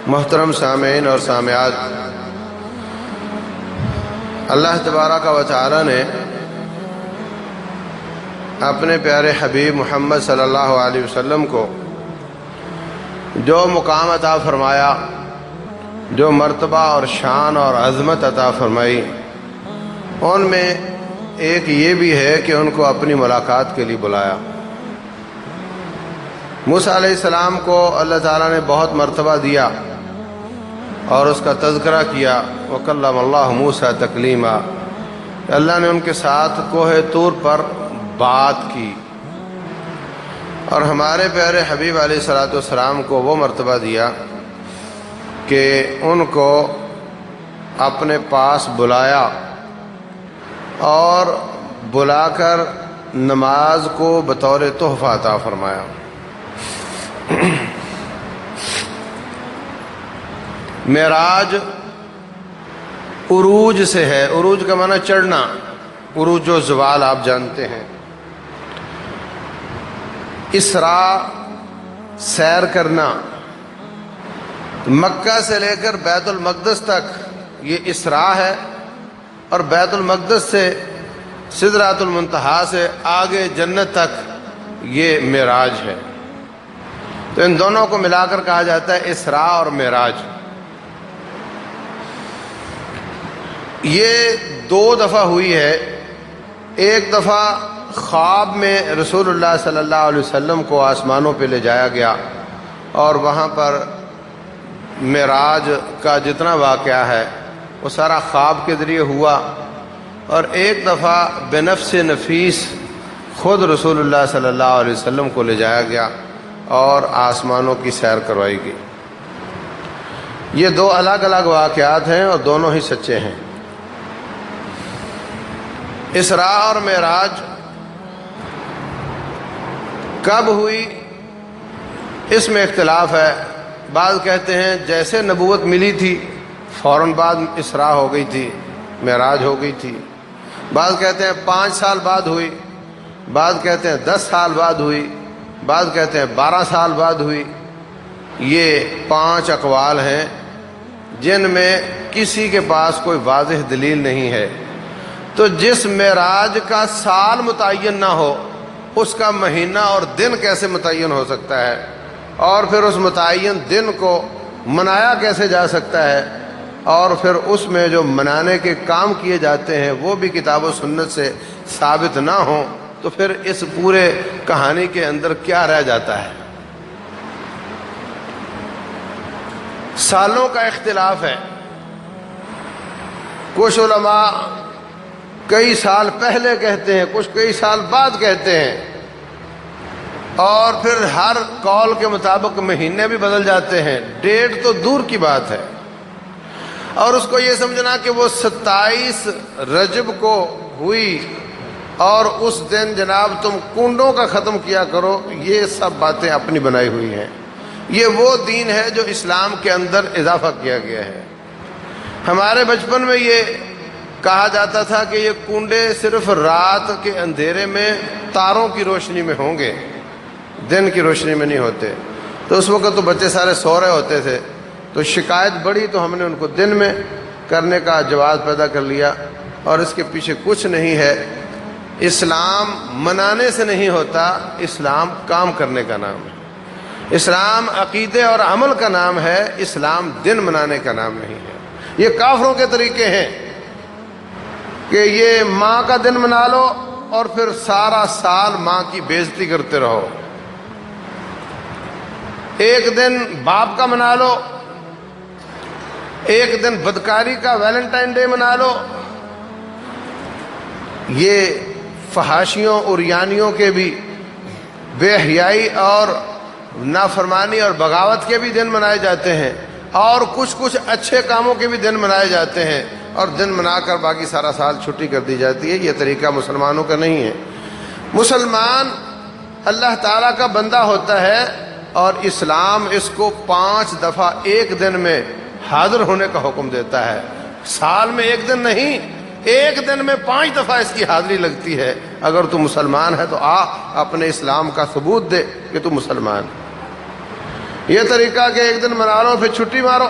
محترم سامعین اور سامعات، اللہ تبارک و تعالی نے اپنے پیارے حبیب محمد صلی اللہ علیہ وسلم کو جو مقام عطا فرمایا، جو مرتبہ اور شان اور عظمت عطا فرمائی، ان میں ایک یہ بھی ہے کہ ان کو اپنی ملاقات کے لیے بلایا۔ موسیٰ علیہ السلام کو اللہ تعالیٰ نے بہت مرتبہ دیا اور اس کا تذکرہ کیا، وَكَلَّمَ اللَّهُ مُوسَىٰ تَكْلِيمًا، اللہ نے ان کے ساتھ کوہ طور پر بات کی۔ اور ہمارے پیارے حبیب علیہ السلام کو وہ مرتبہ دیا کہ ان کو اپنے پاس بلایا اور بلا کر نماز کو بطور تحفہ عطا فرمایا۔ معراج عروج سے ہے، عروج کا معنی چڑھنا، عروج و زوال آپ جانتے ہیں۔ اسراء سیر کرنا، مکہ سے لے کر بیت المقدس تک یہ اسراء ہے، اور بیت المقدس سے سدرۃ المنتہا سے آگے جنت تک یہ معراج ہے۔ تو ان دونوں کو ملا کر کہا جاتا ہے اسراء اور معراج۔ یہ دو دفعہ ہوئی ہے۔ ایک دفعہ خواب میں رسول اللہ صلی اللہ علیہ وسلم کو آسمانوں پہ لے جایا گیا اور وہاں پر معراج کا جتنا واقعہ ہے وہ سارا خواب کے ذریعے ہوا، اور ایک دفعہ بنفس نفیس خود رسول اللہ صلی اللہ علیہ وسلم کو لے جایا گیا اور آسمانوں کی سیر کروائی گئی۔ یہ دو الگ الگ واقعات ہیں اور دونوں ہی سچے ہیں۔ اسراء اور معراج کب ہوئی اس میں اختلاف ہے۔ بعض کہتے ہیں جیسے نبوت ملی تھی فوراً بعد اسراء ہو گئی تھی، معراج ہو گئی تھی۔ بعض کہتے ہیں 5 سال بعد ہوئی، بعض کہتے ہیں 10 سال بعد ہوئی، بعض کہتے ہیں 12 سال بعد ہوئی۔ یہ 5 اقوال ہیں جن میں کسی کے پاس کوئی واضح دلیل نہیں ہے۔ تو جس معراج کا سال متعین نہ ہو اس کا مہینہ اور دن کیسے متعین ہو سکتا ہے، اور پھر اس متعین دن کو منایا کیسے جا سکتا ہے، اور پھر اس میں جو منانے کے کام کیے جاتے ہیں وہ بھی کتاب و سنت سے ثابت نہ ہوں، تو پھر اس پورے کہانی کے اندر کیا رہ جاتا ہے۔ سالوں کا اختلاف ہے۔ کچھ علماء کئی سال پہلے کہتے ہیں، کچھ کئی سال بعد کہتے ہیں، اور پھر ہر قول کے مطابق مہینے بھی بدل جاتے ہیں۔ ڈیٹ تو دور کی بات ہے، اور اس کو یہ سمجھنا کہ وہ 27 رجب کو ہوئی اور اس دن جناب تم کنڈوں کا ختم کیا کرو، یہ سب باتیں اپنی بنائی ہوئی ہیں۔ یہ وہ دین ہے جو اسلام کے اندر اضافہ کیا گیا ہے۔ ہمارے بچپن میں یہ کہا جاتا تھا کہ یہ کنڈے صرف رات کے اندھیرے میں تاروں کی روشنی میں ہوں گے، دن کی روشنی میں نہیں ہوتے۔ تو اس وقت تو بچے سارے سو رہے ہوتے تھے، تو شکایت بڑھی تو ہم نے ان کو دن میں کرنے کا جواز پیدا کر لیا، اور اس کے پیچھے کچھ نہیں ہے۔ اسلام منانے سے نہیں ہوتا، اسلام کام کرنے کا نام ہے۔ اسلام عقیدے اور عمل کا نام ہے، اسلام دن منانے کا نام نہیں ہے۔ یہ کافروں کے طریقے ہیں کہ یہ ماں کا دن منا لو اور پھر سارا سال ماں کی بےزتی کرتے رہو، ایک دن باپ کا منا لو، ایک دن بدکاری کا ویلنٹائن ڈے منا لو۔ یہ فحاشیوں اور یانیوں کے بھی، بے حیائی اور نافرمانی اور بغاوت کے بھی دن منائے جاتے ہیں، اور کچھ اچھے کاموں کے بھی دن منائے جاتے ہیں، اور دن منا کر باقی سارا سال چھٹی کر دی جاتی ہے۔ یہ طریقہ مسلمانوں کا نہیں ہے۔ مسلمان اللہ تعالیٰ کا بندہ ہوتا ہے، اور اسلام اس کو 5 دفعہ ایک دن میں حاضر ہونے کا حکم دیتا ہے۔ سال میں ایک دن نہیں، ایک دن میں 5 دفعہ اس کی حاضری لگتی ہے۔ اگر تو مسلمان ہے تو اپنے اسلام کا ثبوت دے کہ تو مسلمان ہے۔ یہ طریقہ کہ ایک دن منا لو پھر چھٹی مارو،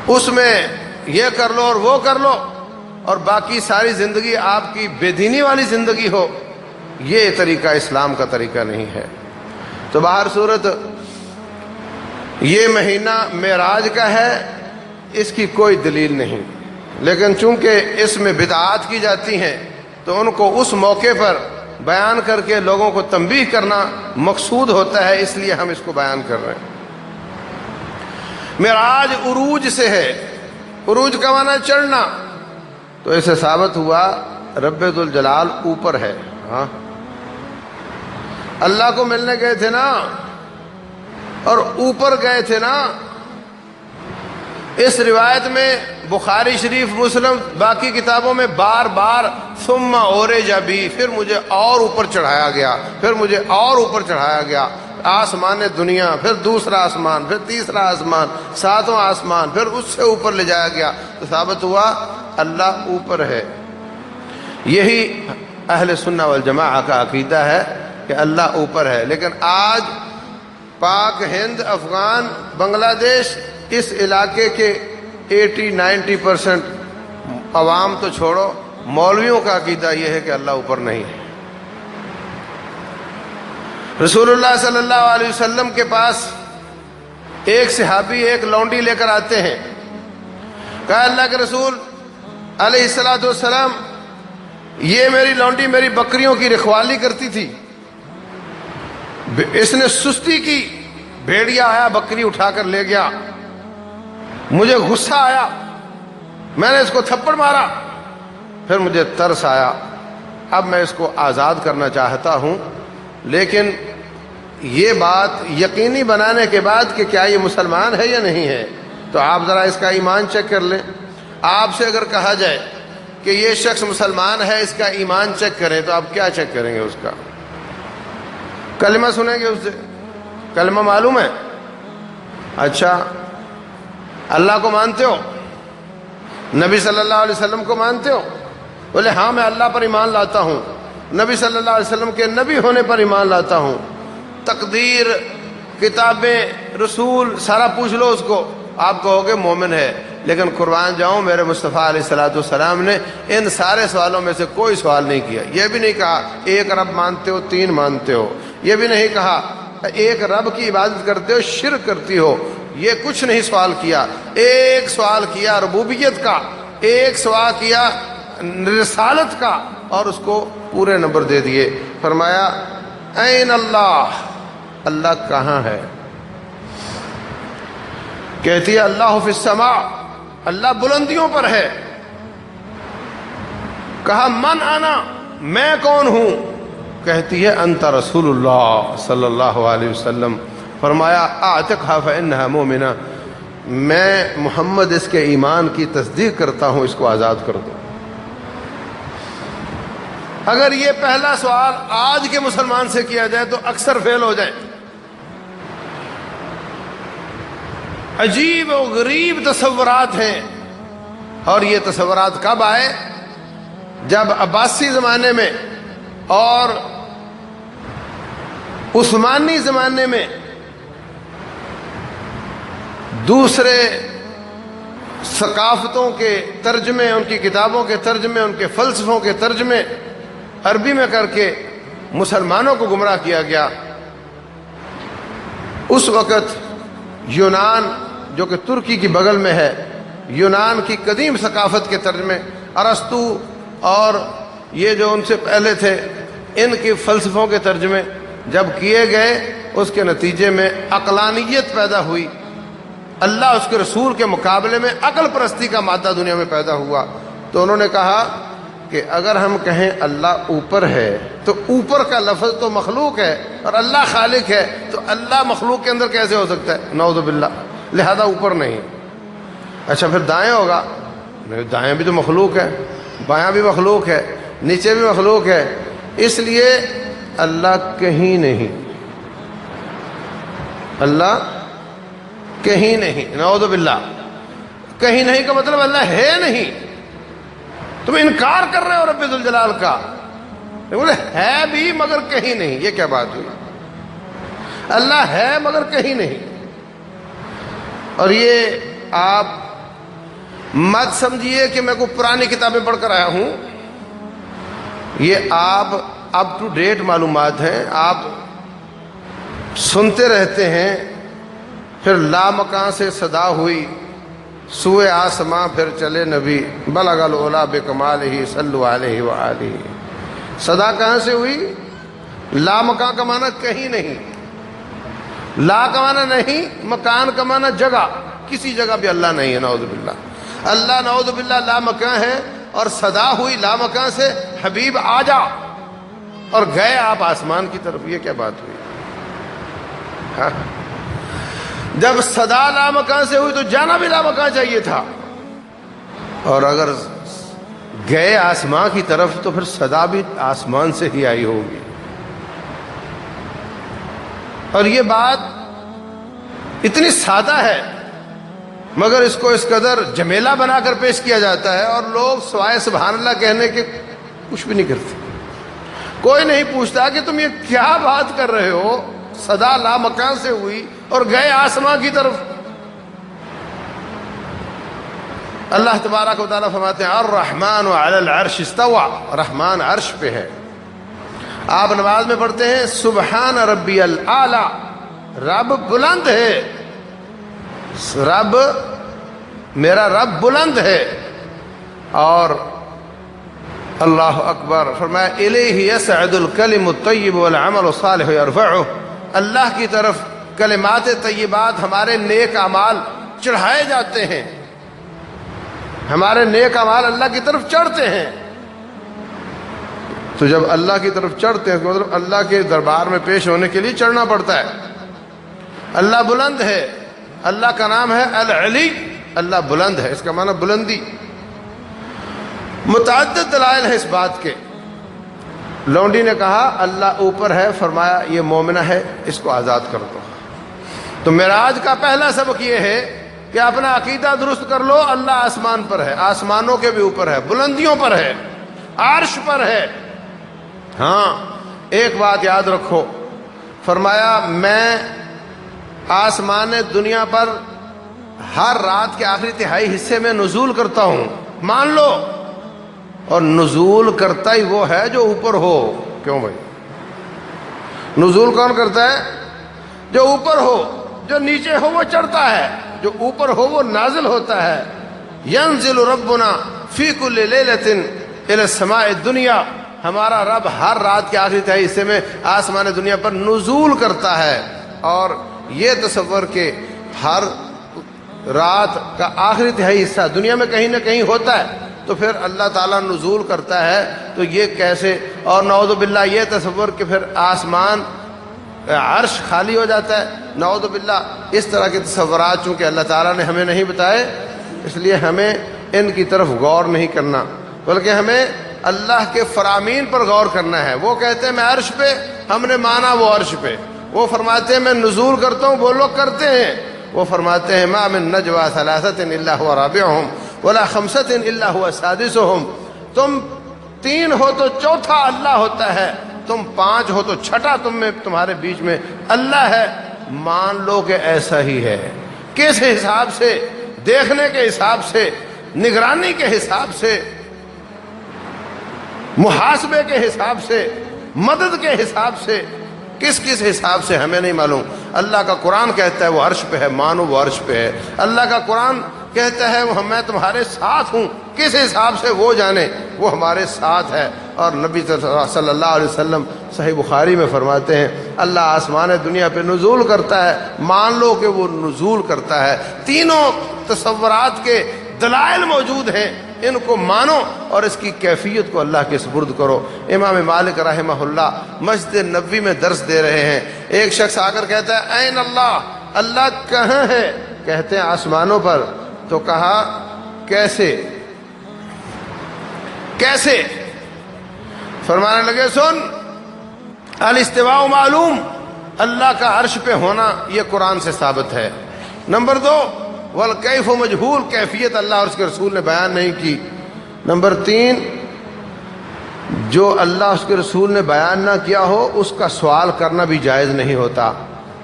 اس میں یہ کر لو اور وہ کر لو، اور باقی ساری زندگی آپ کی بے دینی والی زندگی ہو، یہ طریقہ اسلام کا طریقہ نہیں ہے۔ تو باہر صورت یہ مہینہ معراج کا ہے، اس کی کوئی دلیل نہیں، لیکن چونکہ اس میں بدعات کی جاتی ہیں تو ان کو اس موقع پر بیان کر کے لوگوں کو تنبیہ کرنا مقصود ہوتا ہے، اس لیے ہم اس کو بیان کر رہے ہیں۔ معراج عروج سے ہے، عروج کا معنی چڑھنا، تو اسے ثابت ہوا رب ذوالجلال اوپر ہے۔ ہاں، اللہ کو ملنے گئے تھے نا، اور اوپر گئے تھے نا۔ اس روایت میں بخاری شریف، مسلم، باقی کتابوں میں بار بار ثم عرج بی، پھر مجھے اور اوپر چڑھایا گیا، پھر مجھے اور اوپر چڑھایا گیا، آسمان دنیا، پھر دوسرا آسمان، پھر تیسرا آسمان، ساتواں آسمان، پھر اس سے اوپر لے جایا گیا، تو ثابت ہوا اللہ اوپر ہے۔ یہی اہل سنہ والجماعہ کا عقیدہ ہے کہ اللہ اوپر ہے۔ لیکن آج پاک ہند، افغان، بنگلہ دیش، اس علاقے کے 80-90% عوام تو چھوڑو، مولویوں کا عقیدہ یہ ہے کہ اللہ اوپر نہیں ہے۔ رسول اللہ صلی اللہ علیہ وسلم کے پاس ایک صحابی ایک لونڈی لے کر آتے ہیں، کہا اللہ کے رسول علیہ السلام، یہ میری لونڈی میری بکریوں کی رکھوالی کرتی تھی، اس نے سستی کی، بھیڑیا آیا بکری اٹھا کر لے گیا، مجھے غصہ آیا، میں نے اس کو تھپڑ مارا، پھر مجھے ترس آیا، اب میں اس کو آزاد کرنا چاہتا ہوں، لیکن یہ بات یقینی بنانے کے بعد کہ کیا یہ مسلمان ہے یا نہیں ہے، تو آپ ذرا اس کا ایمان چیک کر لیں۔ آپ سے اگر کہا جائے کہ یہ شخص مسلمان ہے، اس کا ایمان چیک کریں، تو آپ کیا چیک کریں گے؟ اس کا کلمہ سنیں گے، اس سے کلمہ معلوم ہے؟ اچھا، اللہ کو مانتے ہو؟ نبی صلی اللہ علیہ وسلم کو مانتے ہو؟ بولے ہاں میں اللہ پر ایمان لاتا ہوں، نبی صلی اللہ علیہ وسلم کے نبی ہونے پر ایمان لاتا ہوں، تقدیر، کتابیں، رسول سارا پوچھ لو اس کو، آپ کہو گے مومن ہے۔ لیکن قربان جاؤں، میرے مصطفیٰ علیہ السلام نے ان سارے سوالوں میں سے کوئی سوال نہیں کیا۔ یہ بھی نہیں کہا ایک رب مانتے ہو، تین مانتے ہو، یہ بھی نہیں کہا ایک رب کی عبادت کرتے ہو، شرک کرتی ہو، یہ کچھ نہیں سوال کیا۔ ایک سوال کیا ربوبیت کا، ایک سوال کیا رسالت کا، اور اس کو پورے نمبر دے دیے۔ فرمایا این اللہ، اللہ کہاں ہے؟ کہتی ہے اللہ فی السماء، اللہ بلندیوں پر ہے۔ کہا من انا، میں کون ہوں؟ کہتی ہے انت رسول اللہ صلی اللہ علیہ وسلم۔ فرمایا اعتقھا فانھا مومنہ، میں محمد اس کے ایمان کی تصدیق کرتا ہوں، اس کو آزاد کر دو۔ اگر یہ پہلا سوال آج کے مسلمان سے کیا جائے تو اکثر فیل ہو جائیں۔ عجیب و غریب تصورات ہیں، اور یہ تصورات کب آئے؟ جب عباسی زمانے میں اور عثمانی زمانے میں دوسرے ثقافتوں کے ترجمے، ان کی کتابوں کے ترجمے، ان کے فلسفوں کے ترجمے عربی میں کر کے مسلمانوں کو گمراہ کیا گیا۔ اس وقت یونان، جو کہ ترکی کی بغل میں ہے، یونان کی قدیم ثقافت کے ترجمے، ارسطو اور یہ جو ان سے پہلے تھے، ان کے فلسفوں کے ترجمے جب کیے گئے، اس کے نتیجے میں عقلانیت پیدا ہوئی، اللہ اس کے رسول کے مقابلے میں عقل پرستی کا مادہ دنیا میں پیدا ہوا۔ تو انہوں نے کہا کہ اگر ہم کہیں اللہ اوپر ہے تو اوپر کا لفظ تو مخلوق ہے، اور اللہ خالق ہے، تو اللہ مخلوق کے اندر کیسے ہو سکتا ہے؟ نعوذ باللہ، لہذا اوپر نہیں۔ اچھا پھر دائیں ہوگا؟ دائیں بھی تو مخلوق ہے، بایاں بھی مخلوق ہے، نیچے بھی مخلوق ہے، اس لیے اللہ کہیں نہیں، اللہ کہیں نہیں، نعوذ باللہ۔ کہیں نہیں کا مطلب اللہ ہے نہیں، تم انکار کر رہے ہو رب ذوالجلال کا، بولے ہے بھی مگر کہیں نہیں، یہ کیا بات ہوئی؟ اللہ ہے مگر کہیں نہیں. اور یہ آپ مت سمجھیے کہ میں کوئی پرانی کتابیں پڑھ کر آیا ہوں، یہ آپ اپ ٹو ڈیٹ معلومات ہیں، آپ سنتے رہتے ہیں. پھر لامکاں سے صدا ہوئی سوئے آسماں، پھر چلے نبی بلغ العلا بکمالہ صلو علیہ وآلہ. صدا کہاں سے ہوئی؟ لامکاں کا معنی کہیں نہیں، لا کا معنی نہیں، مکان کا معنی جگہ، کسی جگہ بھی اللہ نہیں ہے نعوذ باللہ. اللہ نعوذ باللہ لامکان ہے. اور صدا ہوئی لامکان سے حبیب آ جا، اور گئے آپ آسمان کی طرف. یہ کیا بات ہوئی؟ ہاں، جب صدا لامکان سے ہوئی تو جانا بھی لامکان چاہیے تھا، اور اگر گئے آسمان کی طرف تو پھر صدا بھی آسمان سے ہی آئی ہوگی. اور یہ بات اتنی سادہ ہے مگر اس کو اس قدر جمیلہ بنا کر پیش کیا جاتا ہے، اور لوگ سوائے سبحان اللہ کہنے کے کچھ بھی نہیں کرتے. کوئی نہیں پوچھتا کہ تم یہ کیا بات کر رہے ہو، صدا لامکان سے ہوئی اور گئے آسمان کی طرف. اللہ تبارک و تعالیٰ فرماتے ہیں الرحمن علی العرش استوى، رحمان عرش پہ ہے. آپ نماز میں پڑھتے ہیں سبحان ربی الاعلی، رب بلند ہے، رب میرا رب بلند ہے. اور اللہ اکبر فرمایا الیہ یصعد الکلم الطیب والعمل الصالح یرفعہ، اللہ کی طرف کلمات طیبات، ہمارے نیک اعمال چڑھائے جاتے ہیں، ہمارے نیک اعمال اللہ کی طرف چڑھتے ہیں. تو جب اللہ کی طرف چڑھتے ہیں تو مطلب اللہ کے دربار میں پیش ہونے کے لیے چڑھنا پڑتا ہے. اللہ بلند ہے، اللہ کا نام ہے العلی، اللہ بلند ہے، اس کا معنی بلندی. متعدد دلائل ہیں اس بات کے. لونڈی نے کہا اللہ اوپر ہے، فرمایا یہ مومنہ ہے، اس کو آزاد کر دو. تو معراج کا پہلا سبق یہ ہے کہ اپنا عقیدہ درست کر لو، اللہ آسمان پر ہے، آسمانوں کے بھی اوپر ہے، بلندیوں پر ہے، عرش پر ہے. ہاں ایک بات یاد رکھو، فرمایا میں آسمان دنیا پر ہر رات کے آخری تہائی حصے میں نزول کرتا ہوں، مان لو. اور نزول کرتا ہی وہ ہے جو اوپر ہو. کیوں بھائی؟ نزول کون کرتا ہے؟ جو اوپر ہو. جو نیچے ہو وہ چڑھتا ہے، جو اوپر ہو وہ نازل ہوتا ہے. ینزل ربنا فی کل لیلۃ الی السماء الدنیا، ہمارا رب ہر رات کے آخری تہائی حصے میں آسمان دنیا پر نزول کرتا ہے. اور یہ تصور کہ ہر رات کا آخری تہائی حصہ دنیا میں کہیں نہ کہیں ہوتا ہے تو پھر اللہ تعالیٰ نزول کرتا ہے، تو یہ کیسے؟ اور نعوذ باللہ یہ تصور کہ پھر آسمان عرش خالی ہو جاتا ہے، نعوذ باللہ اس طرح کے تصورات چونکہ اللہ تعالیٰ نے ہمیں نہیں بتائے، اس لیے ہمیں ان کی طرف غور نہیں کرنا، بلکہ ہمیں اللہ کے فرامین پر غور کرنا ہے. وہ کہتے ہیں میں عرش پہ، ہم نے مانا وہ عرش پہ. وہ فرماتے ہیں میں نزول کرتا ہوں، وہ لوگ کرتے ہیں. وہ فرماتے ہیں ما من نجوى ثلاثة الا هو رابعهم ولا خمسة الا هو سادسهم، تم تین ہو تو چوتھا اللہ ہوتا ہے، تم پانچ ہو تو چھٹا تمہارے بیچ میں اللہ ہے. مان لو کہ ایسا ہی ہے. کس حساب سے؟ دیکھنے کے حساب سے، نگرانی کے حساب سے، محاسبے کے حساب سے، مدد کے حساب سے، کس کس حساب سے ہمیں نہیں معلوم. اللہ کا قرآن کہتا ہے وہ عرش پہ ہے، مانو وہ عرش پہ ہے. اللہ کا قرآن کہتا ہے وہ میں تمہارے ساتھ ہوں، کس حساب سے وہ جانے، وہ ہمارے ساتھ ہے. اور نبی صلی اللہ علیہ وسلم صحیح بخاری میں فرماتے ہیں اللہ آسمان دنیا پہ نزول کرتا ہے، مان لو کہ وہ نزول کرتا ہے. تینوں تصورات کے دلائل موجود ہیں، ان کو مانو اور اس کی کیفیت کو اللہ کے سپرد کرو. امام مالک رحمہ اللہ مسجد نبوی میں درس دے رہے ہیں. ایک شخص آ کر کہتا ہے این اللہ، اللہ کہاں ہے؟ کہتے ہیں آسمانوں پر. تو کہا کیسے کیسے؟ فرمانے لگے سن، الاستواء معلوم، اللہ کا عرش پہ ہونا یہ قرآن سے ثابت ہے. نمبر 2 والکیف مجہول، کیفیت اللہ اور اس کے رسول نے بیان نہیں کی. نمبر 3 جو اللہ اس کے رسول نے بیان نہ کیا ہو اس کا سوال کرنا بھی جائز نہیں ہوتا.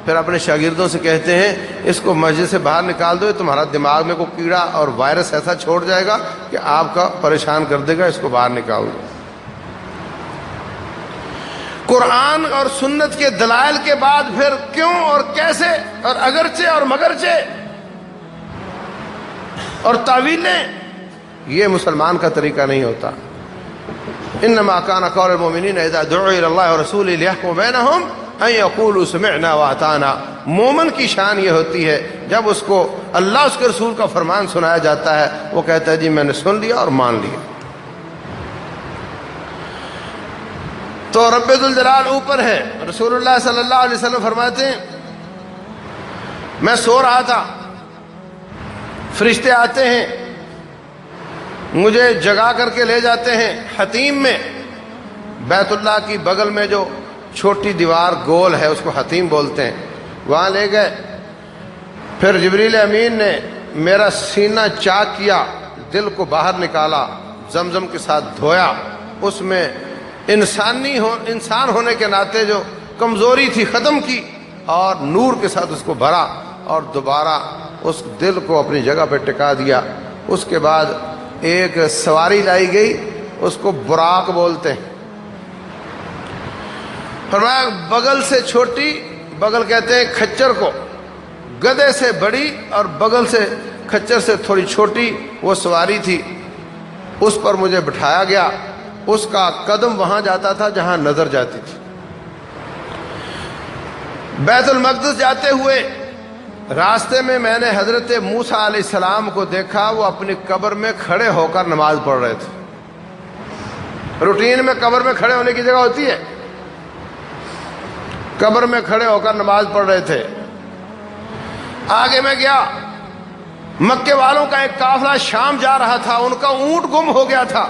پھر اپنے شاگردوں سے کہتے ہیں اس کو مسجد سے باہر نکال دو، تمہارا دماغ میں کوئی کیڑا اور وائرس ایسا چھوڑ جائے گا کہ آپ کا پریشان کر دے گا، اس کو باہر نکال دو۔ قرآن اور سنت کے دلائل کے بعد پھر کیوں اور کیسے اور اگرچہ اور مگرچہ اور تعویلیں، یہ مسلمان کا طریقہ نہیں ہوتا۔ انما كان قول المؤمنین اذا دعوا الى الله ورسوله ليحكم بينهم ان يقولوا سمعنا واطعنا۔ مومن کی شان یہ ہوتی ہے جب اس کو اللہ اس کے رسول کا فرمان سنایا جاتا ہے وہ کہتا ہے جی میں نے سن لیا اور مان لیا۔ تو رب ذوالجلال اوپر ہے۔ رسول اللہ صلی اللہ علیہ وسلم فرماتے ہیں میں سو رہا تھا، فرشتے آتے ہیں مجھے جگا کر کے لے جاتے ہیں حتیم میں، بیت اللہ کی بغل میں جو چھوٹی دیوار گول ہے اس کو حتیم بولتے ہیں، وہاں لے گئے۔ پھر جبریل امین نے میرا سینہ چاک کیا، دل کو باہر نکالا، زمزم کے ساتھ دھویا، اس میں انسان ہونے کے ناطے جو کمزوری تھی ختم کی اور نور کے ساتھ اس کو بھرا اور دوبارہ اس دل کو اپنی جگہ پہ ٹکا دیا۔ اس کے بعد ایک سواری لائی گئی، اس کو براق بولتے ہیں۔ فرمایا بغل سے چھوٹی، بغل کہتے ہیں کھچر کو، گدھے سے بڑی اور بغل سے کھچر سے تھوڑی چھوٹی وہ سواری تھی، اس پر مجھے بٹھایا گیا۔ اس کا قدم وہاں جاتا تھا جہاں نظر جاتی تھی۔ بیت المقدس جاتے ہوئے راستے میں میں نے حضرت موسیٰ علیہ السلام کو دیکھا، وہ اپنی قبر میں کھڑے ہو کر نماز پڑھ رہے تھے۔ روٹین میں قبر میں کھڑے ہونے کی جگہ ہوتی ہے، قبر میں کھڑے ہو کر نماز پڑھ رہے تھے۔ آگے میں گیا، مکے والوں کا ایک قافلہ شام جا رہا تھا، ان کا اونٹ گم ہو گیا تھا۔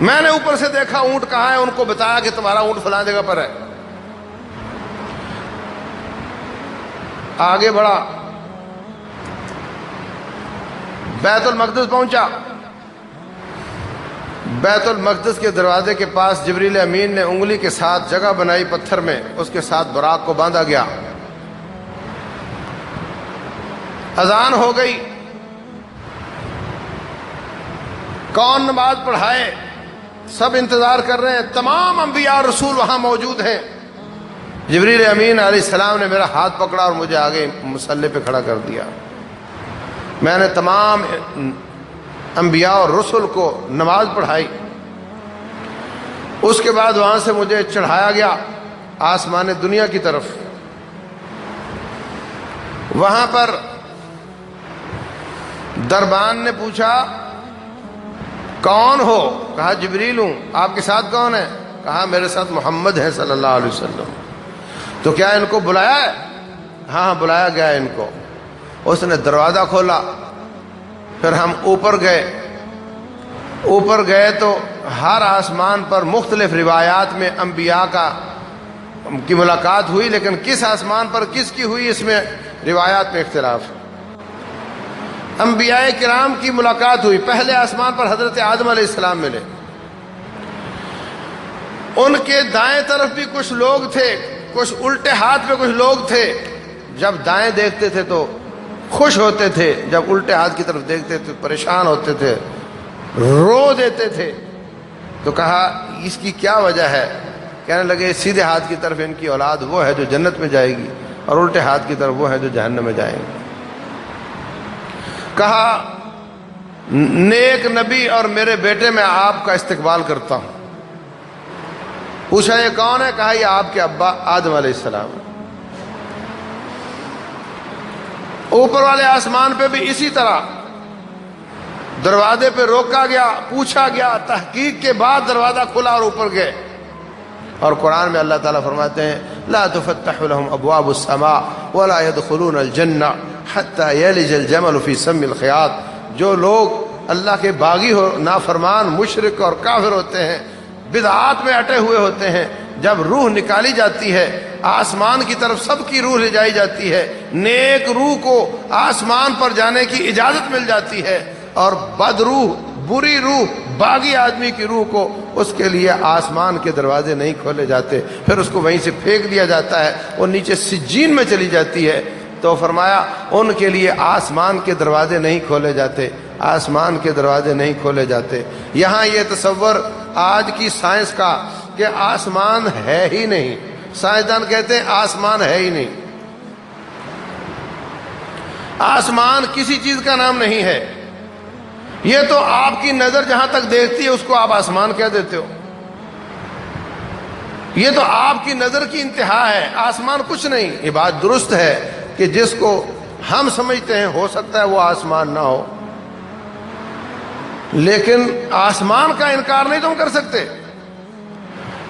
میں نے اوپر سے دیکھا اونٹ کہاں ہے، ان کو بتایا کہ تمہارا اونٹ فلاں جگہ پر ہے۔ آگے بڑھا، بیت المقدس پہنچا۔ بیت المقدس کے دروازے کے پاس جبریل امین نے انگلی کے ساتھ جگہ بنائی پتھر میں، اس کے ساتھ براق کو باندھا گیا۔ اذان ہو گئی، کون نماز پڑھائے، سب انتظار کر رہے ہیں، تمام انبیاء اور رسول وہاں موجود ہیں۔ جبریل امین علیہ السلام نے میرا ہاتھ پکڑا اور مجھے آگے مصلی پہ کھڑا کر دیا۔ میں نے تمام انبیاء اور رسل کو نماز پڑھائی۔ اس کے بعد وہاں سے مجھے چڑھایا گیا آسمان دنیا کی طرف۔ وہاں پر دربان نے پوچھا کون ہو؟ کہا جبریل ہوں۔ آپ کے ساتھ کون ہے؟ کہا میرے ساتھ محمد ہے صلی اللہ علیہ وسلم۔ تو کیا ان کو بلایا ہے؟ ہاں بلایا گیا ہے ان کو۔ اس نے دروازہ کھولا، پھر ہم اوپر گئے تو ہر آسمان پر مختلف روایات میں انبیاء کی ملاقات ہوئی، لیکن کس آسمان پر کس کی ہوئی اس میں روایات میں اختلاف ہے۔ انبیاء کرام کی ملاقات ہوئی، پہلے آسمان پر حضرت آدم علیہ السلام ملے، ان کے دائیں طرف بھی کچھ لوگ تھے، کچھ الٹے ہاتھ پہ کچھ لوگ تھے۔ جب دائیں دیکھتے تھے تو خوش ہوتے تھے، جب الٹے ہاتھ کی طرف دیکھتے تھے پریشان ہوتے تھے، رو دیتے تھے۔ تو کہا اس کی کیا وجہ ہے؟ کہنے لگے سیدھے ہاتھ کی طرف ان کی اولاد وہ ہے جو جنت میں جائے گی، اور الٹے ہاتھ کی طرف وہ ہے جو جہنم میں جائیں گے۔ کہا نیک نبی اور میرے بیٹے میں آپ کا استقبال کرتا ہوں۔ پوچھا یہ کون ہے؟ کہا یہ آپ کے ابا آدم علیہ السلام۔ اوپر والے آسمان پہ بھی اسی طرح دروازے پہ روکا گیا، پوچھا گیا، تحقیق کے بعد دروازہ کھلا اور اوپر گئے۔ اور قرآن میں اللہ تعالیٰ فرماتے ہیں لا تفتح لهم ابواب السماء ولا يدخلون الجنہ حتى يلج الجمل في سم الخياط۔ جو لوگ اللہ کے باغی ہو، نافرمان، مشرک اور کافر ہوتے ہیں، بدعات میں اٹے ہوئے ہوتے ہیں، جب روح نکالی جاتی ہے آسمان کی طرف سب کی روح لے جائی جاتی ہے، نیک روح کو آسمان پر جانے کی اجازت مل جاتی ہے، اور بد روح، بری روح، باغی آدمی کی روح کو اس کے لیے آسمان کے دروازے نہیں کھولے جاتے، پھر اس کو وہیں سے پھینک دیا جاتا ہے، وہ نیچے سجین میں چلی جاتی ہے۔ تو فرمایا ان کے لیے آسمان کے دروازے نہیں کھولے جاتے، آسمان کے دروازے نہیں کھولے جاتے۔ یہاں یہ تصور آج کی سائنس کا کہ آسمان ہے ہی نہیں، سائنسدان کہتے ہیں آسمان ہے ہی نہیں، آسمان کسی چیز کا نام نہیں ہے، یہ تو آپ کی نظر جہاں تک دیکھتی ہے اس کو آپ آسمان کہہ دیتے ہو، یہ تو آپ کی نظر کی انتہا ہے، آسمان کچھ نہیں۔ یہ بات درست ہے کہ جس کو ہم سمجھتے ہیں ہو سکتا ہے وہ آسمان نہ ہو، لیکن آسمان کا انکار نہیں تم کر سکتے۔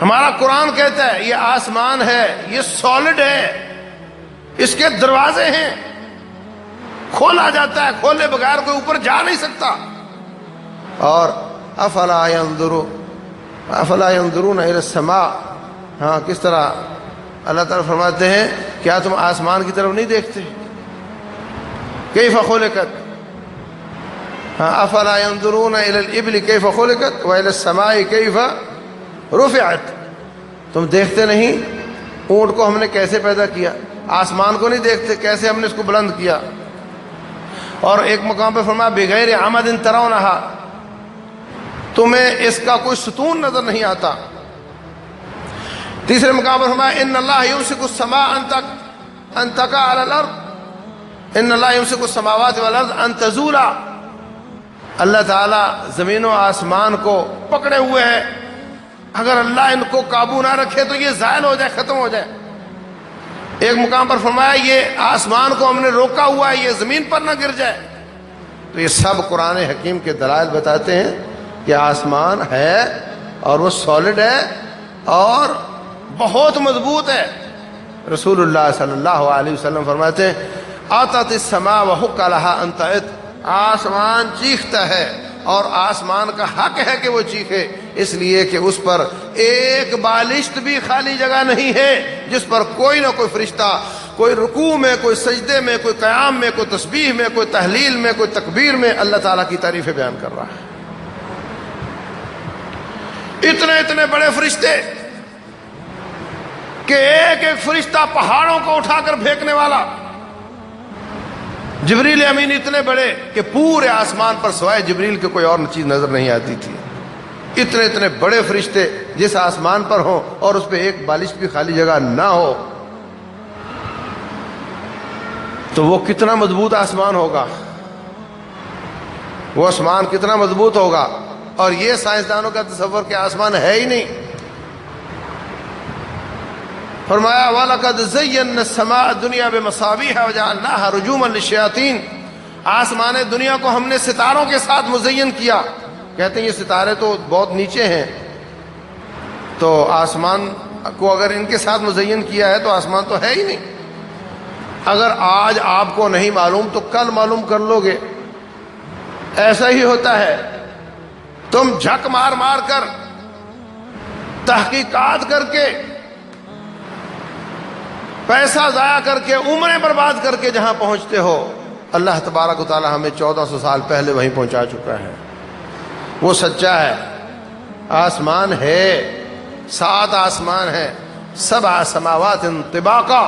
ہمارا قرآن کہتا ہے یہ آسمان ہے، یہ سالڈ ہے، اس کے دروازے ہیں، کھولا جاتا ہے، کھولے بغیر کوئی اوپر جا نہیں سکتا۔ اور افلا ينظرون الى السماء، ہاں کس طرح اللہ تعالیٰ فرماتے ہیں کیا تم آسمان کی طرف نہیں دیکھتے؟ کیف خلقت، ہاں افلا ينظرون الى الابل کیف خلقت والى السماء کیف رفعت، تم دیکھتے نہیں اونٹ کو ہم نے کیسے پیدا کیا، آسمان کو نہیں دیکھتے کیسے ہم نے اس کو بلند کیا۔ اور ایک مقام پہ فرمایا بغیر عمد ترونہا، تمہیں اس کا کوئی ستون نظر نہیں آتا۔ تیسرے مقام پر فرمایا ان اللہ یمسک السماء ان تقع علی الارض، ان اللہ یمسک السماوات والارض ان تزولا، اللہ تعالیٰ زمین و آسمان کو پکڑے ہوئے ہے، اگر اللہ ان کو قابو نہ رکھے تو یہ زائل ہو جائے، ختم ہو جائے۔ ایک مقام پر فرمایا یہ آسمان کو ہم نے روکا ہوا ہے، یہ زمین پر نہ گر جائے۔ تو یہ سب قرآن حکیم کے دلائل بتاتے ہیں کہ آسمان ہے اور وہ سالڈ ہے اور بہت مضبوط ہے۔ رسول اللہ صلی اللہ علیہ وسلم فرماتے ہیں آتت السماء وحق لها ان تعط، آسمان چیختا ہے اور آسمان کا حق ہے کہ وہ چیخے، اس لیے کہ اس پر ایک بالشت بھی خالی جگہ نہیں ہے جس پر کوئی نہ کوئی فرشتہ کوئی رکوع میں، کوئی سجدے میں، کوئی قیام میں، کوئی تسبیح میں، کوئی تحلیل میں، کوئی تکبیر میں اللہ تعالیٰ کی تعریفیں بیان کر رہا ہے۔ اتنے اتنے بڑے فرشتے کہ ایک ایک فرشتہ پہاڑوں کو اٹھا کر پھینکنے والا، جبریل امین اتنے بڑے کہ پورے آسمان پر سوائے جبریل کے کوئی اور چیز نظر نہیں آتی تھی۔ اتنے اتنے بڑے فرشتے جس آسمان پر ہوں اور اس پہ ایک بالش بھی خالی جگہ نہ ہو تو وہ کتنا مضبوط آسمان ہوگا، وہ آسمان کتنا مضبوط ہوگا۔ اور یہ سائنسدانوں کا تصور کہ آسمان ہے ہی نہیں۔ فرمایا وَلَقَدْ زَيَّنَّا السَّمَاءَ الدُّنْيَا بِمَصَابِيحَ وَجَعَلْنَاهَا رُجُومًا لِلشَّيَاطِينِ، آسمان دنیا کو ہم نے ستاروں کے ساتھ مزین کیا۔ کہتے ہیں یہ ستارے تو بہت نیچے ہیں، تو آسمان کو اگر ان کے ساتھ مزین کیا ہے تو آسمان تو ہے ہی نہیں۔ اگر آج آپ کو نہیں معلوم تو کل معلوم کر لو گے، ایسا ہی ہوتا ہے۔ تم جھک مار مار کر تحقیقات کر کے پیسہ ضائع کر کے عمریں برباد کر کے جہاں پہنچتے ہو، اللہ تبارک و تعالی ہمیں 1400 سال پہلے وہیں پہنچا چکا ہے۔ وہ سچا ہے، آسمان ہے، 7 آسمان ہیں، 7 سماوات طباقا،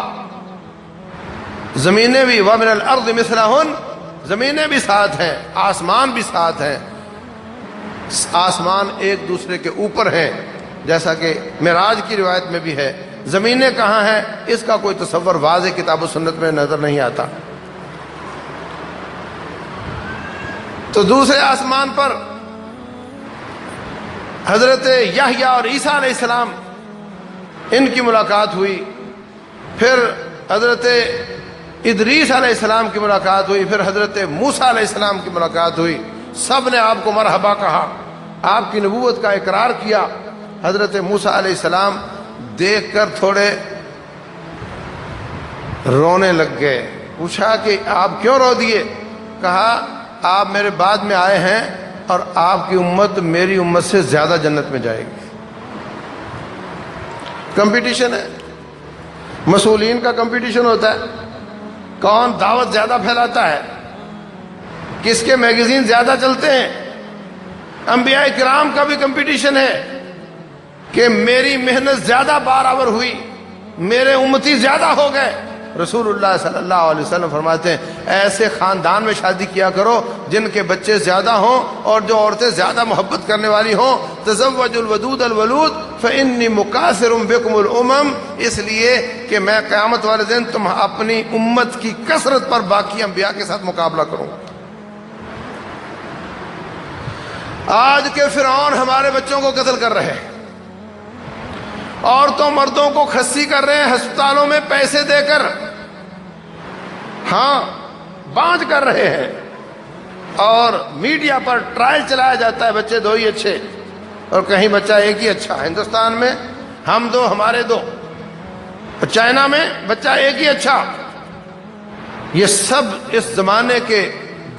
زمینیں بھی وَمِنَ الْأَرْضِ مِثْلَهُنَّ، زمینیں بھی 7 ہیں، آسمان بھی 7 ہیں۔ آسمان ایک دوسرے کے اوپر ہیں، جیسا کہ معراج کی روایت میں بھی ہے۔ زمینیں کہاں ہیں اس کا کوئی تصور واضح کتاب و سنت میں نظر نہیں آتا۔ تو دوسرے آسمان پر حضرت یحییٰ اور عیسیٰ علیہ السلام ان کی ملاقات ہوئی، پھر حضرت ادریس علیہ السلام کی ملاقات ہوئی، پھر حضرت موسیٰ علیہ السلام کی ملاقات ہوئی۔ سب نے آپ کو مرحبا کہا، آپ کی نبوت کا اقرار کیا۔ حضرت موسیٰ علیہ السلام دیکھ کر تھوڑے رونے لگ گئے۔ پوچھا کہ آپ کیوں رو دیے؟ کہا آپ میرے بعد میں آئے ہیں اور آپ کی امت میری امت سے زیادہ جنت میں جائے گی۔ کمپٹیشن ہے، مسئولین کا کمپٹیشن ہوتا ہے، کون دعوت زیادہ پھیلاتا ہے، کس کے میگزین زیادہ چلتے ہیں۔ انبیاء کرام کا بھی کمپٹیشن ہے کہ میری محنت زیادہ بارآور ہوئی، میرے امتی زیادہ ہو گئے۔ رسول اللہ صلی اللہ علیہ وسلم فرماتے ہیں ایسے خاندان میں شادی کیا کرو جن کے بچے زیادہ ہوں اور جو عورتیں زیادہ محبت کرنے والی ہوں۔ تزوج الودود الولود فانی مکاثر بکم الامم، اس لیے کہ میں قیامت والے دن تم اپنی امت کی کثرت پر باقی انبیاء کے ساتھ مقابلہ کروں۔ آج کے فرعون ہمارے بچوں کو قتل کر رہے ہیں، عورتوں مردوں کو کھسی کر رہے ہیں ہسپتالوں میں پیسے دے کر، ہاں بانج کر رہے ہیں، اور میڈیا پر ٹرائل چلایا جاتا ہے بچے دو ہی اچھے اور کہیں بچہ ایک ہی اچھا۔ ہندوستان میں ہم دو ہمارے دو، اور چائنا میں بچہ ایک ہی اچھا۔ یہ سب اس زمانے کے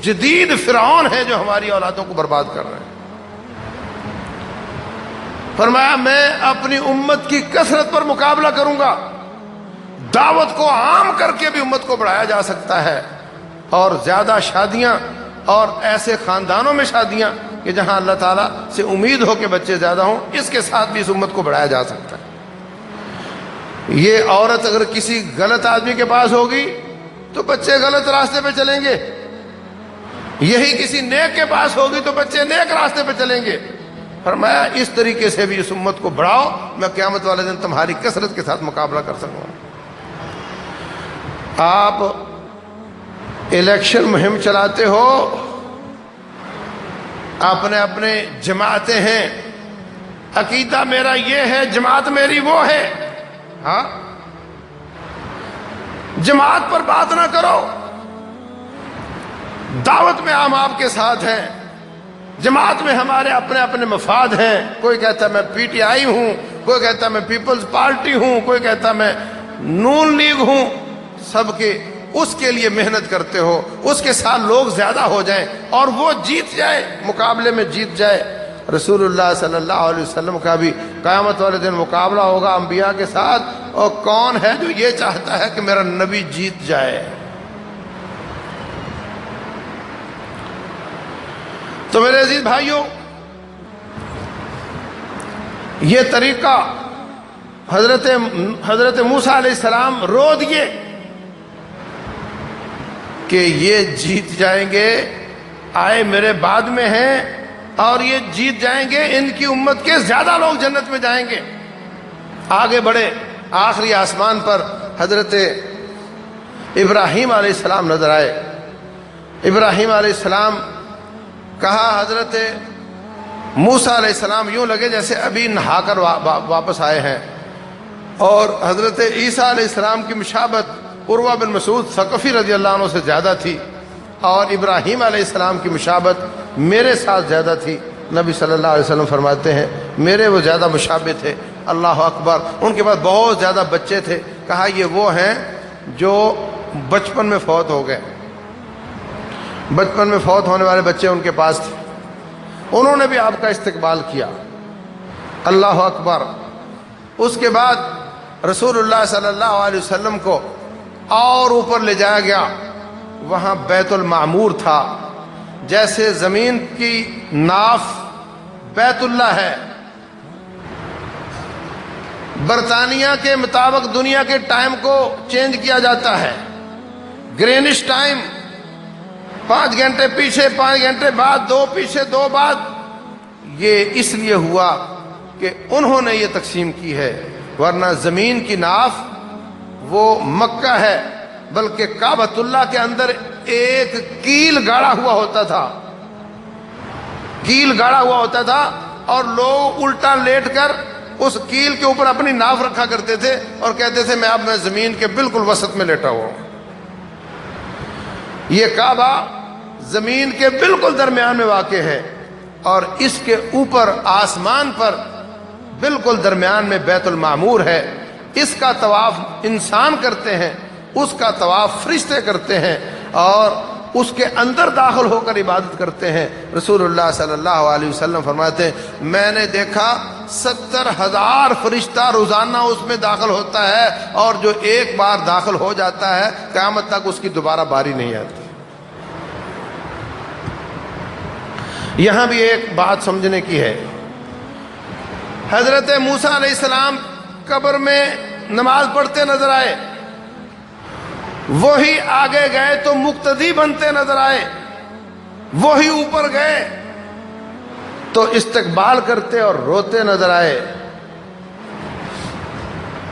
جدید فرعون ہیں جو ہماری اولادوں کو برباد کر رہے ہیں۔ فرمایا میں اپنی امت کی کثرت پر مقابلہ کروں گا۔ دعوت کو عام کر کے بھی امت کو بڑھایا جا سکتا ہے، اور زیادہ شادیاں اور ایسے خاندانوں میں شادیاں کہ جہاں اللہ تعالیٰ سے امید ہو کہ بچے زیادہ ہوں، اس کے ساتھ بھی اس امت کو بڑھایا جا سکتا ہے۔ یہ عورت اگر کسی غلط آدمی کے پاس ہوگی تو بچے غلط راستے پہ چلیں گے، یہی کسی نیک کے پاس ہوگی تو بچے نیک راستے پہ چلیں گے۔ فرمایا اس طریقے سے بھی اس امت کو بڑھاؤ، میں قیامت والے دن تمہاری کثرت کے ساتھ مقابلہ کر سکوں۔ آپ الیکشن مہم چلاتے ہو، اپنے اپنے جماعتیں ہیں، عقیدہ میرا یہ ہے، جماعت میری وہ ہے، ہاں جماعت پر بات نہ کرو، دعوت میں ہم آپ کے ساتھ ہیں، جماعت میں ہمارے اپنے اپنے مفاد ہیں۔ کوئی کہتا ہے میں پی ٹی آئی ہوں، کوئی کہتا ہے میں پیپلز پارٹی ہوں، کوئی کہتا ہے میں نون لیگ ہوں، سب کے اس کے لیے محنت کرتے ہو، اس کے ساتھ لوگ زیادہ ہو جائیں اور وہ جیت جائے، مقابلے میں جیت جائے۔ رسول اللہ صلی اللہ علیہ وسلم کا بھی قیامت والے دن مقابلہ ہوگا انبیاء کے ساتھ، اور کون ہے جو یہ چاہتا ہے کہ میرا نبی جیت جائے؟ تو میرے عزیز بھائیوں، یہ طریقہ حضرت موسیٰ علیہ السلام رو دیے کہ یہ جیت جائیں گے، آئے میرے بعد میں ہیں اور یہ جیت جائیں گے، ان کی امت کے زیادہ لوگ جنت میں جائیں گے۔ آگے بڑھے، آخری آسمان پر حضرت ابراہیم علیہ السلام نظر آئے۔ ابراہیم علیہ السلام کہا حضرت موسیٰ علیہ السلام یوں لگے جیسے ابھی نہا کر واپس آئے ہیں، اور حضرت عیسیٰ علیہ السلام کی مشابت عروہ بن مسعود ثقفی رضی اللہ عنہ سے زیادہ تھی، اور ابراہیم علیہ السلام کی مشابت میرے ساتھ زیادہ تھی۔ نبی صلی اللہ علیہ وسلم فرماتے ہیں میرے وہ زیادہ مشابہ تھے۔ اللہ اکبر، ان کے پاس بہت زیادہ بچے تھے۔ کہا یہ وہ ہیں جو بچپن میں فوت ہو گئے، بچپن میں فوت ہونے والے بچے ان کے پاس تھے، انہوں نے بھی آپ کا استقبال کیا۔ اللہ اکبر۔ اس کے بعد رسول اللہ صلی اللہ علیہ وسلم کو اور اوپر لے جایا گیا، وہاں بیت المعمور تھا، جیسے زمین کی ناف بیت اللہ ہے۔ برطانیہ کے مطابق دنیا کے ٹائم کو چینج کیا جاتا ہے، گرینش ٹائم، 5 گھنٹے پیچھے 5 گھنٹے بعد، 2 پیچھے 2 بعد۔ یہ اس لیے ہوا کہ انہوں نے یہ تقسیم کی ہے، ورنہ زمین کی ناف وہ مکہ ہے، بلکہ کعبۃ اللہ کے اندر ایک کیل گاڑا ہوا ہوتا تھا، کیل گاڑا ہوا ہوتا تھا، اور لوگ الٹا لیٹ کر اس کیل کے اوپر اپنی ناف رکھا کرتے تھے اور کہتے تھے میں زمین کے بالکل وسط میں لیٹا ہوا ہوں۔ یہ کعبہ زمین کے بالکل درمیان میں واقع ہے، اور اس کے اوپر آسمان پر بالکل درمیان میں بیت المعمور ہے۔ اس کا طواف انسان کرتے ہیں، اس کا طواف فرشتے کرتے ہیں، اور اس کے اندر داخل ہو کر عبادت کرتے ہیں۔ رسول اللہ صلی اللہ علیہ وسلم فرماتے ہیں میں نے دیکھا 70,000 فرشتہ روزانہ اس میں داخل ہوتا ہے، اور جو ایک بار داخل ہو جاتا ہے قیامت تک اس کی دوبارہ باری نہیں آتی۔ یہاں بھی ایک بات سمجھنے کی ہے. حضرت موسیٰ علیہ السلام قبر میں نماز پڑھتے نظر آئے, وہی آگے گئے تو مقتدی بنتے نظر آئے, وہی اوپر گئے تو استقبال کرتے اور روتے نظر آئے.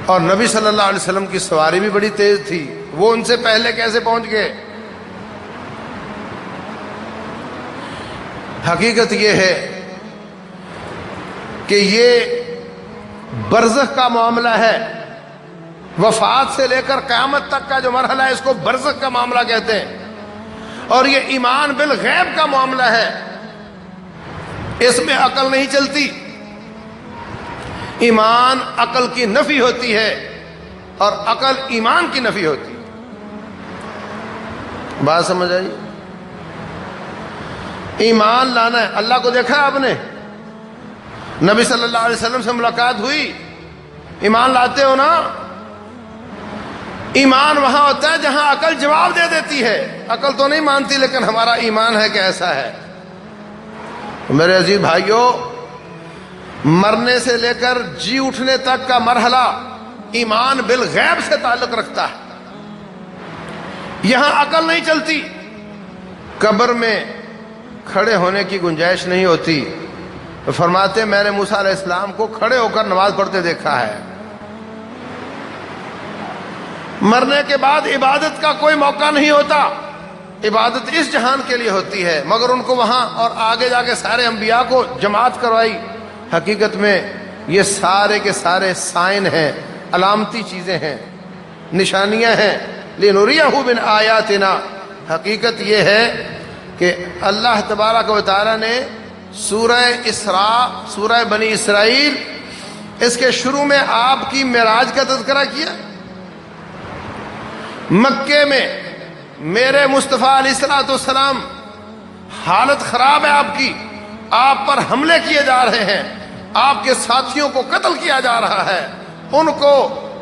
اور نبی صلی اللہ علیہ وسلم کی سواری بھی بڑی تیز تھی, وہ ان سے پہلے کیسے پہنچ گئے؟ حقیقت یہ ہے کہ یہ برزخ کا معاملہ ہے. وفات سے لے کر قیامت تک کا جو مرحلہ ہے اس کو برزخ کا معاملہ کہتے ہیں. اور یہ ایمان بالغیب کا معاملہ ہے, اس میں عقل نہیں چلتی. ایمان عقل کی نفی ہوتی ہے اور عقل ایمان کی نفی ہوتی ہے. بات سمجھ آئی؟ ایمان لانا ہے. اللہ کو دیکھا آپ نے؟ نبی صلی اللہ علیہ وسلم سے ملاقات ہوئی, ایمان لاتے ہو نا؟ ایمان وہاں ہوتا ہے جہاں عقل جواب دے دیتی ہے. عقل تو نہیں مانتی لیکن ہمارا ایمان ہے کہ ایسا ہے. میرے عزیز بھائیوں, مرنے سے لے کر جی اٹھنے تک کا مرحلہ ایمان بالغیب سے تعلق رکھتا ہے. یہاں عقل نہیں چلتی. قبر میں کھڑے ہونے کی گنجائش نہیں ہوتی. فرماتے میں نے موسیٰ علیہ السلام کو کھڑے ہو کر نماز پڑھتے دیکھا ہے. مرنے کے بعد عبادت کا کوئی موقع نہیں ہوتا. عبادت اس جہان کے لیے ہوتی ہے, مگر ان کو وہاں اور آگے جا کے سارے انبیاء کو جماعت کروائی. حقیقت میں یہ سارے کے سارے سائن ہیں, علامتی چیزیں ہیں, نشانیاں ہیں. لِنُرِيَهُ مِنْ آیاتنا. حقیقت یہ ہے کہ اللہ تبارک و تعالی نے سورہ اسراء, سورہ بنی اسرائیل, اس کے شروع میں آپ کی معراج کا تذکرہ کیا. مکے میں میرے مصطفیٰ علیہ السلام حالت خراب ہے آپ کی, آپ پر حملے کیے جا رہے ہیں, آپ کے ساتھیوں کو قتل کیا جا رہا ہے, ان کو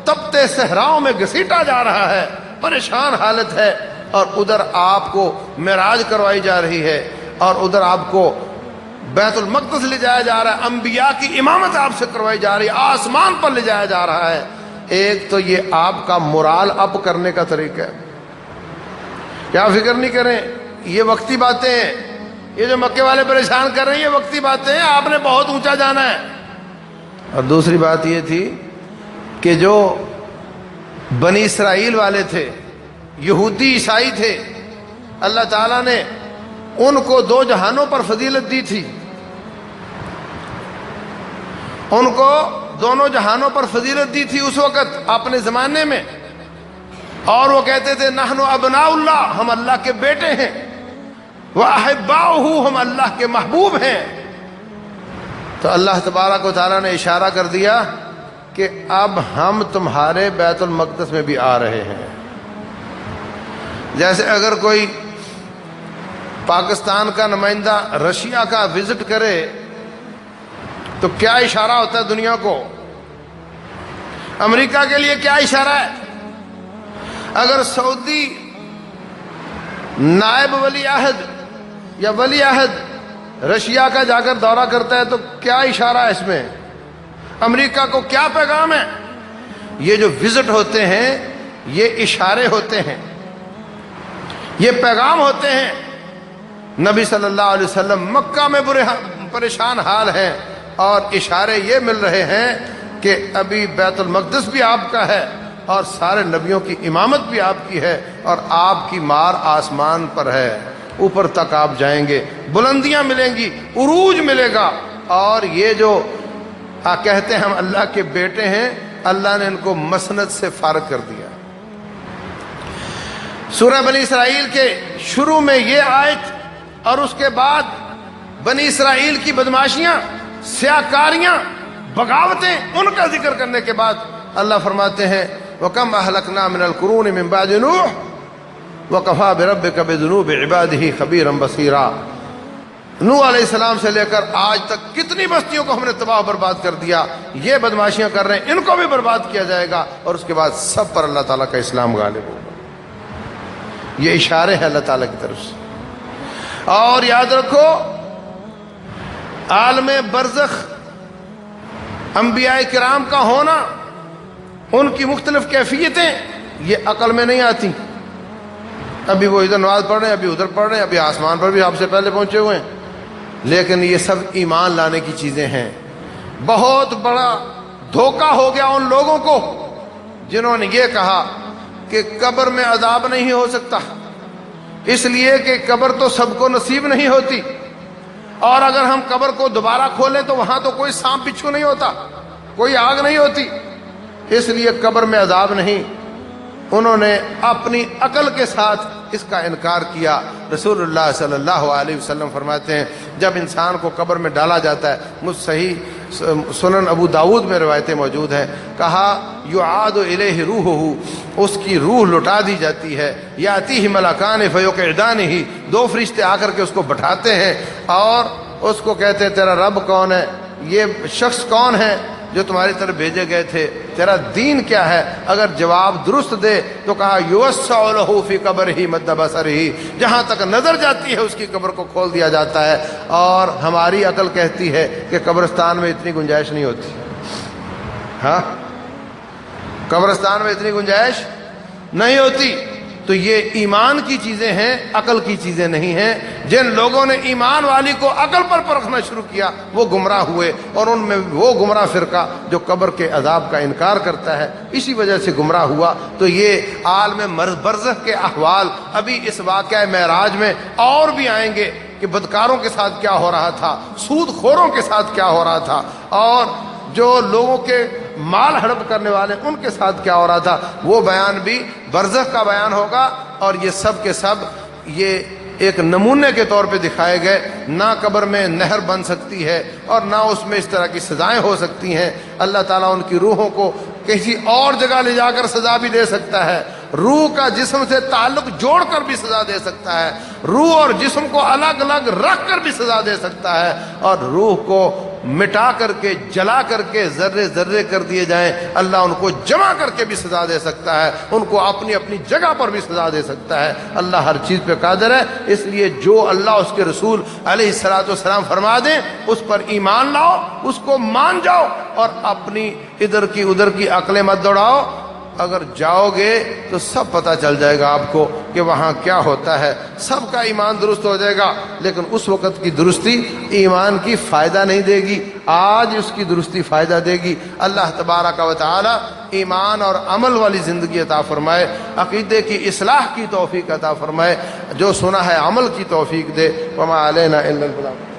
تپتے صحراؤں میں گھسیٹا جا رہا ہے, پریشان حالت ہے. اور ادھر آپ کو معراج کروائی جا رہی ہے اور ادھر آپ کو بیت المقدس لے جایا جا رہا ہے. انبیاء کی امامت آپ سے کروائی جا رہی ہے, آسمان پر لے جایا جا رہا ہے. ایک تو یہ آپ کا مورال اپ کرنے کا طریقہ ہے. کیا فکر نہیں کریں, یہ وقتی باتیں ہیں. یہ جو مکے والے پریشان کر رہے ہیں یہ وقتی باتیں ہیں, آپ نے بہت اونچا جانا ہے. اور دوسری بات یہ تھی کہ جو بنی اسرائیل والے تھے, یہودی عیسائی تھے, اللہ تعالیٰ نے ان کو دو جہانوں پر فضیلت دی تھی. ان کو دونوں جہانوں پر فضیلت دی تھی اس وقت اپنے زمانے میں. اور وہ کہتے تھے نحن ابناء اللہ, ہم اللہ کے بیٹے ہیں, وَأَحِبَّاؤُهُ, ہم اللہ کے محبوب ہیں. تو اللہ تبارک و تعالیٰ نے اشارہ کر دیا کہ اب ہم تمہارے بیت المقدس میں بھی آ رہے ہیں. جیسے اگر کوئی پاکستان کا نمائندہ رشیا کا وزٹ کرے تو کیا اشارہ ہوتا ہے دنیا کو؟ امریکہ کے لیے کیا اشارہ ہے؟ اگر سعودی نائب ولی عہد یا ولی عہد رشیا کا جا کر دورہ کرتا ہے تو کیا اشارہ ہے اس میں؟ امریکہ کو کیا پیغام ہے؟ یہ جو وزٹ ہوتے ہیں یہ اشارے ہوتے ہیں, یہ پیغام ہوتے ہیں. نبی صلی اللہ علیہ وسلم مکہ میں پریشان حال ہیں اور اشارے یہ مل رہے ہیں کہ ابھی بیت المقدس بھی آپ کا ہے اور سارے نبیوں کی امامت بھی آپ کی ہے اور آپ کی مار آسمان پر ہے, اوپر تک آپ جائیں گے, بلندیاں ملیں گی, عروج ملے گا. اور یہ جو کہتے ہیں ہم اللہ کے بیٹے ہیں, اللہ نے ان کو مسند سے فارغ کر دیا. سورہ بنی اسرائیل کے شروع میں یہ آیت اور اس کے بعد بنی اسرائیل کی بدماشیاں, سیاکاریاں, بغاوتیں, ان کا ذکر کرنے کے بعد اللہ فرماتے ہیں وَكَمْ أَهْلَكْنَا مِنَ الْقُرُونِ مِنْ بَعْدِ نُوحٍ وَكَفَى بِرَبِّكَ بِذُنُوبِ عِبَادِهِ خَبِيرًا بَصِيرًا. نوح علیہ السلام سے لے کر آج تک کتنی بستیوں کو ہم نے تباہ و برباد کر دیا. یہ بدماشیاں کر رہے ہیں, ان کو بھی برباد کیا جائے گا اور اس کے بعد سب پر اللہ تعالیٰ کا اسلام غالب ہوگا. یہ اشارے ہیں اللہ تعالیٰ کی طرف سے. اور یاد رکھو عالم برزخ انبیاء کرام کا ہونا، ان کی مختلف کیفیتیں یہ عقل میں نہیں آتی. ابھی وہ ادھر نماز پڑھ رہے ہیں، ابھی ادھر پڑھ رہے ہیں، ابھی آسمان پر بھی آپ سے پہلے پہنچے ہوئے ہیں، لیکن یہ سب ایمان لانے کی چیزیں ہیں. بہت بڑا دھوکہ ہو گیا ان لوگوں کو جنہوں نے یہ کہا کہ قبر میں عذاب نہیں ہو سکتا، اس لیے کہ قبر تو سب کو نصیب نہیں ہوتی، اور اگر ہم قبر کو دوبارہ کھولیں تو وہاں تو کوئی سانپ بچھو نہیں ہوتا، کوئی آگ نہیں ہوتی، اس لیے قبر میں عذاب نہیں. انہوں نے اپنی عقل کے ساتھ اس کا انکار کیا. رسول اللہ صلی اللہ علیہ وسلم فرماتے ہیں جب انسان کو قبر میں ڈالا جاتا ہے، صحیح سنن ابو داود میں روایتیں موجود ہیں، کہا یعاد الیہ روحہ، اس کی روح لوٹا دی جاتی ہے. یاتیہ ملکان فیقعدانہ، دو فرشتے آ کر کے اس کو بٹھاتے ہیں اور اس کو کہتے ہیں تیرا رب کون ہے، یہ شخص کون ہے جو تمہاری طرف بھیجے گئے تھے، تیرا دین کیا ہے؟ اگر جواب درست دے تو کہا یوسع لہ فی قبرہ مد بصرہ، جہاں تک نظر جاتی ہے اس کی قبر کو کھول دیا جاتا ہے. اور ہماری عقل کہتی ہے کہ قبرستان میں اتنی گنجائش نہیں ہوتی. ہاں، قبرستان میں اتنی گنجائش نہیں ہوتی. تو یہ ایمان کی چیزیں ہیں، عقل کی چیزیں نہیں ہیں. جن لوگوں نے ایمان والی کو عقل پر پرکھنا شروع کیا وہ گمراہ ہوئے، اور ان میں وہ گمراہ فرقہ جو قبر کے عذاب کا انکار کرتا ہے اسی وجہ سے گمراہ ہوا. تو یہ عالم برزخ کے احوال ابھی اس واقعہ معراج میں اور بھی آئیں گے کہ بدکاروں کے ساتھ کیا ہو رہا تھا، سود خوروں کے ساتھ کیا ہو رہا تھا، اور جو لوگوں کے مال ہڑپ کرنے والے ان کے ساتھ کیا ہو رہا تھا. وہ بیان بھی برزخ کا بیان ہوگا. اور یہ سب کے سب یہ ایک نمونے کے طور پہ دکھائے گئے. نہ قبر میں نہر بن سکتی ہے اور نہ اس میں اس طرح کی سزائیں ہو سکتی ہیں. اللہ تعالیٰ ان کی روحوں کو کسی اور جگہ لے جا کر سزا بھی دے سکتا ہے، روح کا جسم سے تعلق جوڑ کر بھی سزا دے سکتا ہے، روح اور جسم کو الگ الگ رکھ کر بھی سزا دے سکتا ہے، اور روح کو مٹا کر کے جلا کر کے ذرے ذرے کر دیے جائیں اللہ ان کو جمع کر کے بھی سزا دے سکتا ہے، ان کو اپنی اپنی جگہ پر بھی سزا دے سکتا ہے. اللہ ہر چیز پہ قادر ہے. اس لیے جو اللہ اس کے رسول علیہ الصلوۃ والسلام فرما دیں اس پر ایمان لاؤ، اس کو مان جاؤ، اور اپنی ادھر کی ادھر کی عقلیں مت دوڑاؤ. اگر جاؤ گے تو سب پتہ چل جائے گا آپ کو کہ وہاں کیا ہوتا ہے. سب کا ایمان درست ہو جائے گا، لیکن اس وقت کی درستی ایمان کی فائدہ نہیں دے گی، آج اس کی درستی فائدہ دے گی. اللہ تبارک و تعالی ایمان اور عمل والی زندگی عطا فرمائے، عقیدے کی اصلاح کی توفیق عطا فرمائے، جو سنا ہے عمل کی توفیق دے. وما علینا الا البلاغ.